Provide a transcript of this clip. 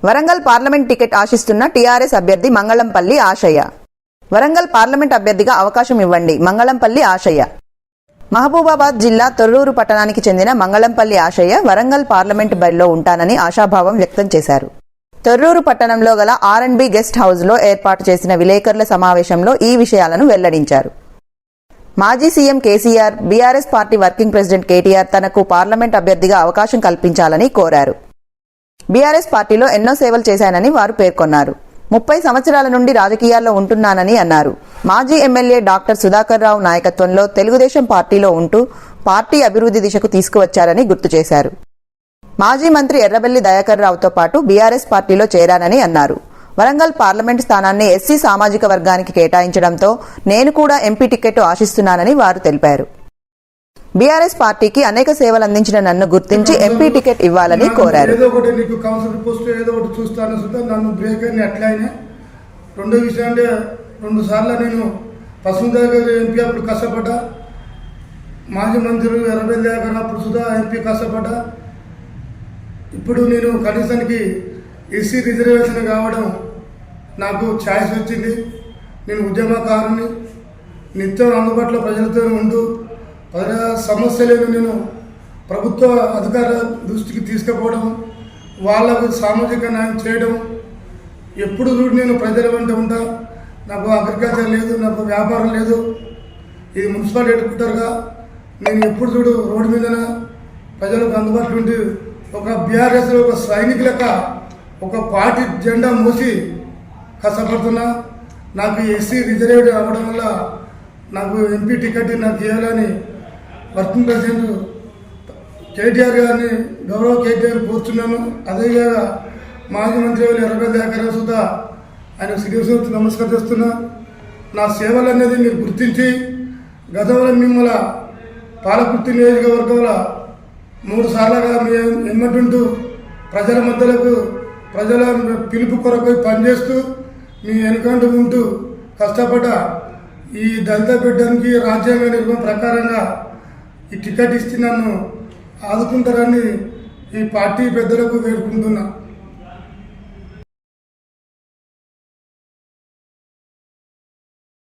Warangal parliament ticket ఆశిస్తున్న TRS అభ్యర్థి Mangalampalli Ashaiah. Warangal parliament అభ్యర్థిగా అవకాశం ఇవ్వండి, మంగళంపల్లి ఆశయ్య. మహబూబాబాద్ జిల్లా తొర్రూరు పట్టణానికి చెందిన మంగళంపల్లి ఆశయ్య వరంగల్ పార్లమెంట్ బరిలో ఉంటానని ఆశాభావం వ్యక్తం చేశారు. తొర్రూరు పట్టణంలో గల R&B గెస్ట్ హౌస్లో ఏర్పాటు చేసిన విలేకరుల సమావేశంలో ఈ విషయాలను వెల్లడించారు. మాజీ CM KCR, BRS party working president KTR తనకు పార్లమెంట్ అభ్యర్థిగా అవకాశం కల్పించాలని కోరారు. బీఆర్ఎస్ పార్టీలో ఎన్నో సేవలు చేశానని వారు పేర్కొన్నారు. 30 సంవత్సరాల నుండి రాజకీయాల్లో ఉంటున్నానని అన్నారు. మాజీ ఎమ్మెల్యే డాక్టర్ సుధాకర్ రావు నాయకత్వంలో తెలుగుదేశం పార్టీలో ఉంటూ పార్టీ అభివృద్ధి దిశకు తీసుకువచ్చారని గుర్తు చేశారు. మాజీ మంత్రి ఎర్రబెల్లి దయాకర్ రావుతో పాటు బీఆర్ఎస్ పార్టీలో చేరానని అన్నారు. వరంగల్ పార్లమెంట్ స్థానాన్ని ఎస్సీ సామాజిక వర్గానికి కేటాయించడంతో నేను కూడా ఎంపీ టికెట్ ఆశిస్తున్నానని వారు తెలిపారు. బీఆర్ఎస్ పార్టీకి అనేక సేవలు అందించిన నన్ను గుర్తించి ఎంపీ టికెట్ ఇవ్వాలని కోరారు. మాజీ మంత్రులు ఎర్రబెల్లి దయాకర్ అప్పుడు సుధా ఎంపీ కష్టపడ్డా. ఇప్పుడు నేను కనీసానికి ఎస్సీ రిజర్వేషన్ కావడం నాకు ఛాయిస్ వచ్చింది. నేను ఉద్యమకారుని, నిత్యం అందుబాటులో ప్రజలతో ఉంటూ ప్రజల సమస్యలను నేను ప్రభుత్వ అధికారుల దృష్టికి తీసుకుపోవడం, వాళ్ళకు సామాజిక న్యాయం చేయడం. ఎప్పుడు చూడు నేను ప్రజల వెంట ఉంటా. నాకు అగ్రికల్చర్ లేదు, నాకు వ్యాపారం లేదు. ఇది మున్సిపల్ హెడ్ క్వార్టర్గా నేను ఎప్పుడు చూడు రోడ్డు మీదన ప్రజలకు అందుబాటులో ఉండి ఒక బీఆర్ఎస్లో ఒక సైనిక లెక్క ఒక పార్టీ జెండా మోసి కష్టపడుతున్నా. నాకు ఎస్సీ రిజర్వేషన్ అవ్వడం వల్ల నాకు ఎంపీ టికెట్ నాకు ఇవ్వాలని వర్కింగ్ ప్రెసిడెంట్ కేటీఆర్ గారిని, గౌరవ కేటీఆర్ కోరుతున్నాను. అదేవిధంగా మాజీ మంత్రి ఎర్రబెల్లి దయాకర్ రావు సుధా ఆయన శ్రీనివాస నమస్కారం చేస్తున్నా. నా సేవలు అనేది మీరు గుర్తించి గతంలో మిమ్మల్ని పాలకుర్తి నియోజకవర్గంలో 3 సార్లుగా మీ ఎమ్మటుంటూ ప్రజల మధ్యలకు ప్రజల పిలుపు కొరకు పనిచేస్తూ మీ వెనుకంటూ ఉంటూ కష్టపడ్డ ఈ దళిత బిడ్డానికి రాజ్యాంగ నిర్మాణ ప్రకారంగా ఈ టికెట్ ఇచ్చి నన్ను ఆదుకుంటారని ఈ పార్టీ పెద్దలకు వేడుకుంటున్నా.